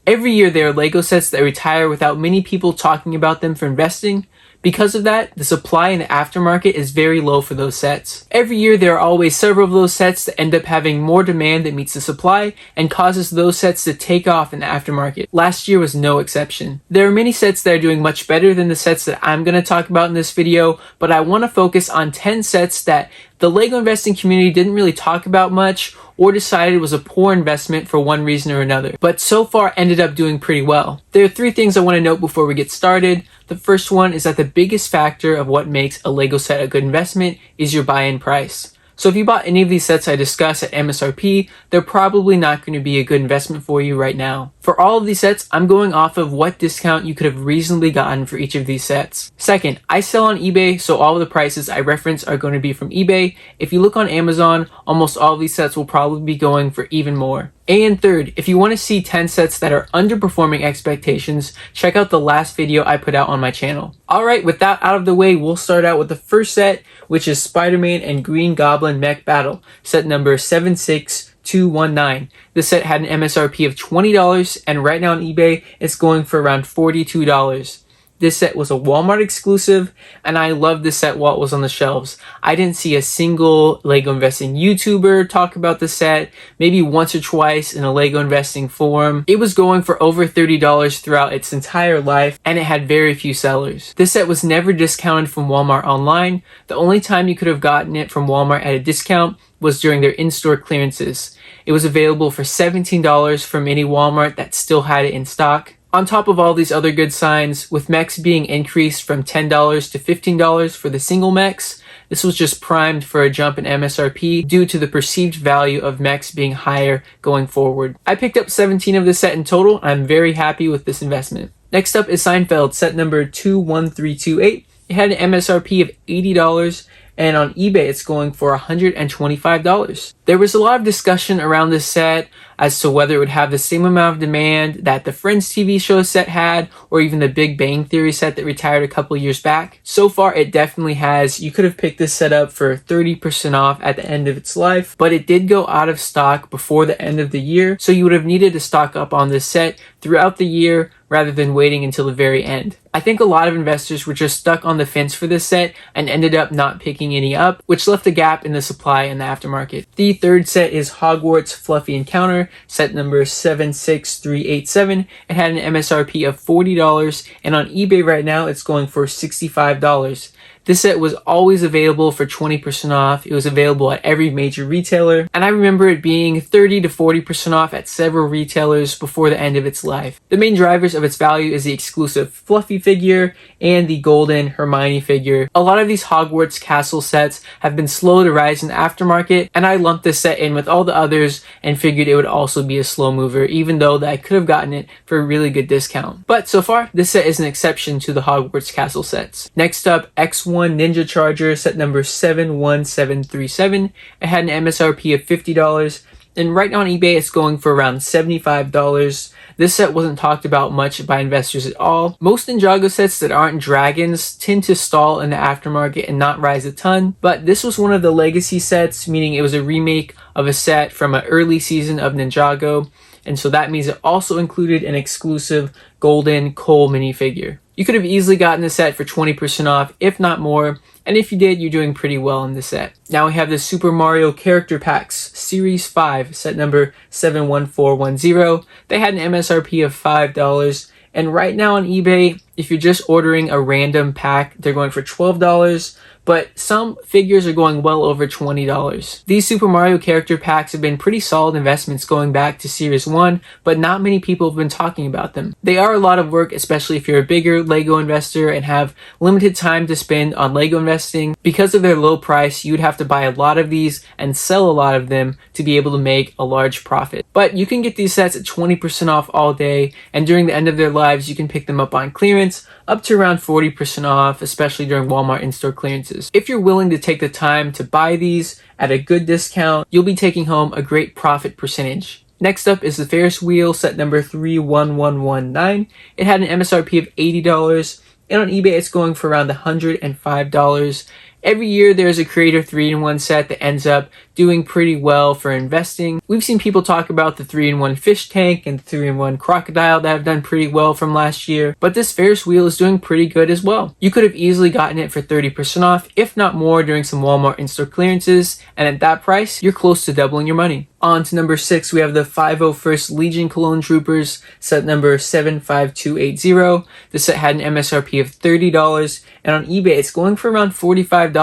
Every year there are LEGO sets that retire without many people talking about them for investing. Because of that, the supply in the aftermarket is very low for those sets. Every year there are always several of those sets that end up having more demand that meets the supply and causes those sets to take off in the aftermarket. Last year was no exception. There are many sets that are doing much better than the sets that I'm going to talk about in this video, but I want to focus on 10 sets that the LEGO investing community didn't really talk about much or decided was a poor investment for one reason or another, but so far ended up doing pretty well. There are 3 things I want to note before we get started. The first one is that the biggest factor of what makes a LEGO set a good investment is your buy-in price. So if you bought any of these sets I discussed at MSRP, they're probably not going to be a good investment for you right now. For all of these sets, I'm going off of what discount you could have reasonably gotten for each of these sets. Second, I sell on eBay, so all of the prices I reference are going to be from eBay. If you look on Amazon, almost all of these sets will probably be going for even more. And third, if you want to see 10 sets that are underperforming expectations, check out the last video I put out on my channel. Alright, with that out of the way, we'll start out with the first set, which is Spider-Man and Green Goblin Mech Battle, set number 76219. This set had an MSRP of $20, and right now on eBay, it's going for around $42. This set was a Walmart exclusive, and I loved this set while it was on the shelves. I didn't see a single LEGO investing YouTuber talk about the set, maybe once or twice in a LEGO investing forum. It was going for over $30 throughout its entire life, and it had very few sellers. This set was never discounted from Walmart online. The only time you could have gotten it from Walmart at a discount was during their in-store clearances. It was available for $17 from any Walmart that still had it in stock. On top of all these other good signs, with mechs being increased from $10 to $15 for the single mechs, this was just primed for a jump in MSRP due to the perceived value of mechs being higher going forward. I picked up 17 of this set in total. I'm very happy with this investment. Next up is Seinfeld, set number 21328. It had an MSRP of $80, and on eBay it's going for $125. There was a lot of discussion around this set as to whether it would have the same amount of demand that the Friends TV show set had, or even the Big Bang Theory set that retired a couple years back. So far, it definitely has. You could have picked this set up for 30% off at the end of its life, but it did go out of stock before the end of the year, so you would have needed to stock up on this set throughout the year rather than waiting until the very end. I think a lot of investors were just stuck on the fence for this set and ended up not picking any up, which left a gap in the supply in the aftermarket. The third set is Hogwarts Fluffy Encounter, set number 76387. It had an MSRP of $40, and on eBay right now it's going for $65. This set was always available for 20% off. It was available at every major retailer, and I remember it being 30 to 40% off at several retailers before the end of its life. The main drivers of its value is the exclusive Fluffy figure and the golden Hermione figure. A lot of these Hogwarts castle sets have been slow to rise in the aftermarket, and I lumped this set in with all the others and figured it would also be a slow mover, even though that I could have gotten it for a really good discount. But so far, this set is an exception to the Hogwarts castle sets. Next up, X1 Ninja Charger, set number 71737. It had an MSRP of $50, and right now on eBay it's going for around $75. This set wasn't talked about much by investors at all. Most Ninjago sets that aren't dragons tend to stall in the aftermarket and not rise a ton, but this was one of the legacy sets, meaning it was a remake of a set from an early season of Ninjago, and so that means it also included an exclusive golden Cole minifigure. You could have easily gotten the set for 20% off, if not more, and if you did, you're doing pretty well in the set. Now we have the Super Mario Character Packs Series 5, set number 71410. They had an MSRP of $5, and right now on eBay, if you're just ordering a random pack, they're going for $12, but some figures are going well over $20. These Super Mario character packs have been pretty solid investments going back to Series 1, but not many people have been talking about them. They are a lot of work, especially if you're a bigger LEGO investor and have limited time to spend on LEGO investing. Because of their low price, you'd have to buy a lot of these and sell a lot of them to be able to make a large profit. But you can get these sets at 20% off all day, and during the end of their lives, you can pick them up on clearance, up to around 40% off, especially during Walmart in-store clearances. If you're willing to take the time to buy these at a good discount, you'll be taking home a great profit percentage. Next up is the Ferris wheel, set number 31119. It had an MSRP of $80, and on eBay it's going for around $105. Every year there's a Creator 3-in-1 set that ends up doing pretty well for investing. We've seen people talk about the 3-in-1 fish tank and the 3-in-1 crocodile that have done pretty well from last year, but this Ferris wheel is doing pretty good as well. You could have easily gotten it for 30% off, if not more, during some Walmart in-store clearances, and at that price, you're close to doubling your money. On to number 6, we have the 501st Legion Cologne Troopers, set number 75280. The set had an MSRP of $30, and on eBay it's going for around $45.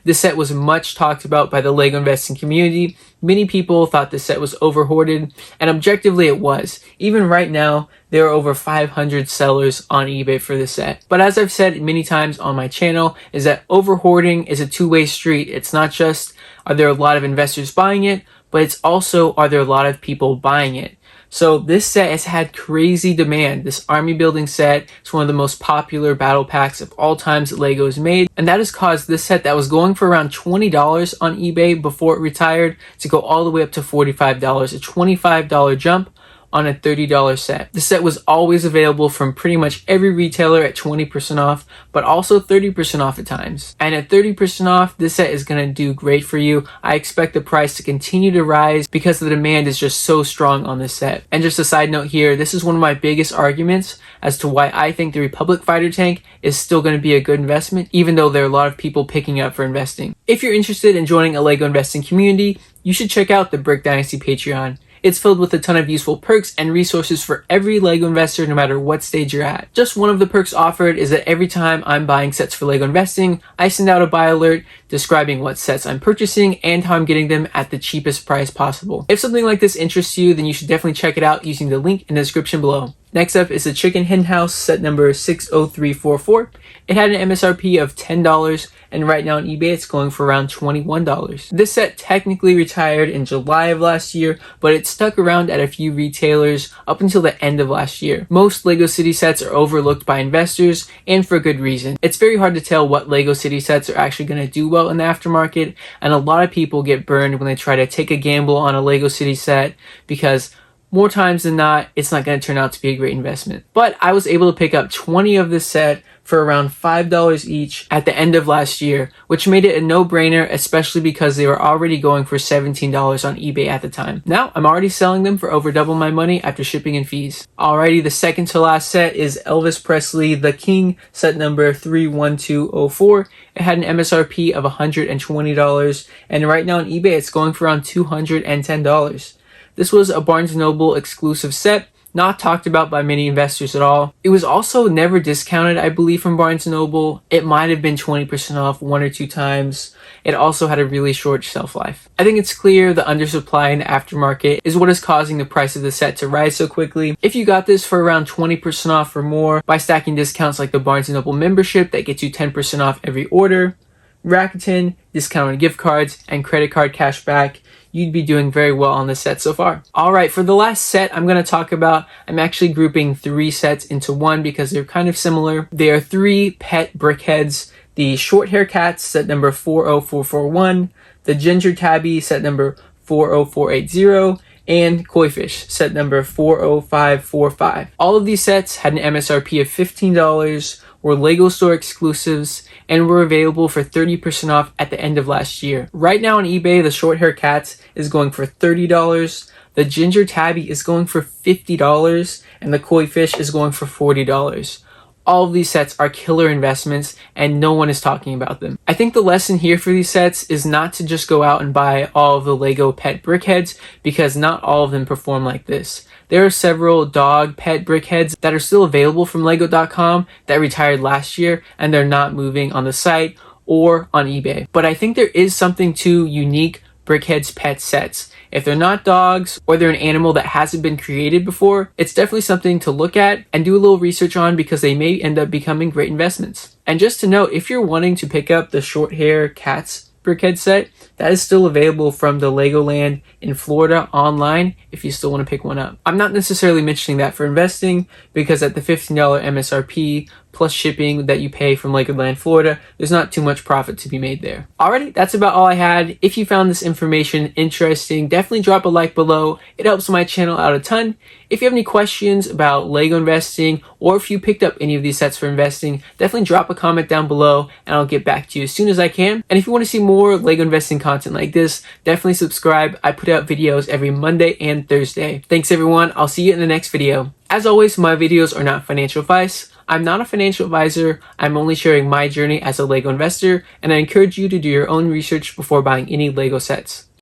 This set was much talked about by the LEGO investing community. Many people thought this set was over-hoarded, and objectively it was. Even right now, there are over 500 sellers on eBay for this set. But as I've said many times on my channel, is that over-hoarding is a two-way street. It's not just, are there a lot of investors buying it, but it's also, are there a lot of people buying it? So this set has had crazy demand. This army building set is one of the most popular battle packs of all times that LEGO has made. And that has caused this set that was going for around $20 on eBay before it retired to go all the way up to $45, a $25 jump on a $30 set. The set was always available from pretty much every retailer at 20% off, but also 30% off at times. And at 30% off, this set is going to do great for you. I expect the price to continue to rise because the demand is just so strong on this set. And just a side note here, this is one of my biggest arguments as to why I think the Republic Fighter Tank is still going to be a good investment, even though there are a lot of people picking up for investing. If you're interested in joining a LEGO investing community, you should check out the Brick Dynasty Patreon. It's filled with a ton of useful perks and resources for every LEGO investor, no matter what stage you're at. Just one of the perks offered is that every time I'm buying sets for LEGO investing, I send out a buy alert describing what sets I'm purchasing and how I'm getting them at the cheapest price possible. If something like this interests you, then you should definitely check it out using the link in the description below. Next up is the Chicken Hen House, set number 60344. It had an MSRP of $10, and right now on eBay it's going for around $21. This set technically retired in July of last year, but it stuck around at a few retailers up until the end of last year. Most LEGO City sets are overlooked by investors, and for good reason. It's very hard to tell what LEGO City sets are actually going to do well in the aftermarket, and a lot of people get burned when they try to take a gamble on a LEGO City set because more times than not, it's not going to turn out to be a great investment. But I was able to pick up 20 of this set for around $5 each at the end of last year, which made it a no-brainer, especially because they were already going for $17 on eBay at the time. Now, I'm already selling them for over double my money after shipping and fees. Alrighty, the second to last set is Elvis Presley The King, set number 31204. It had an MSRP of $120, and right now on eBay it's going for around $210. This was a Barnes & Noble exclusive set, not talked about by many investors at all. It was also never discounted, I believe, from Barnes & Noble. It might have been 20% off one or two times. It also had a really short shelf life. I think it's clear the undersupply in the aftermarket is what is causing the price of the set to rise so quickly. If you got this for around 20% off or more by stacking discounts like the Barnes & Noble membership that gets you 10% off every order, Rakuten, discounted gift cards, and credit card cash back, you'd be doing very well on this set so far. Alright, for the last set I'm going to talk about, I'm actually grouping 3 sets into one because they're kind of similar. They are 3 pet brickheads: the short hair cats, set number 40441, the ginger tabby, set number 40480, and koi fish, set number 40545. All of these sets had an MSRP of $15, were LEGO store exclusives, and were available for 30% off at the end of last year. Right now on eBay, the short hair cats is going for $30, the ginger tabby is going for $50, and the koi fish is going for $40. All of these sets are killer investments and no one is talking about them. I think the lesson here for these sets is not to just go out and buy all of the LEGO pet brickheads, because not all of them perform like this. There are several dog pet brickheads that are still available from Lego.com that retired last year and they're not moving on the site or on eBay. But I think there is something to unique brickheads pet sets. If they're not dogs or they're an animal that hasn't been created before, it's definitely something to look at and do a little research on, because they may end up becoming great investments. And just to note, if you're wanting to pick up the short hair cats brickhead set, that is still available from the Legoland in Florida online if you still want to pick one up. I'm not necessarily mentioning that for investing, because at the $15 MSRP, plus shipping that you pay from Legoland Florida. There's not too much profit to be made there. Alrighty, that's about all I had. If you found this information interesting, definitely drop a like below. It helps my channel out a ton. If you have any questions about Lego investing, or if you picked up any of these sets for investing, definitely drop a comment down below and I'll get back to you as soon as I can. And if you want to see more Lego investing content like this, definitely subscribe. I put out videos every Monday and Thursday. Thanks everyone. I'll see you in the next video. As always, my videos are not financial advice. I'm not a financial advisor. I'm only sharing my journey as a Lego investor, and I encourage you to do your own research before buying any Lego sets.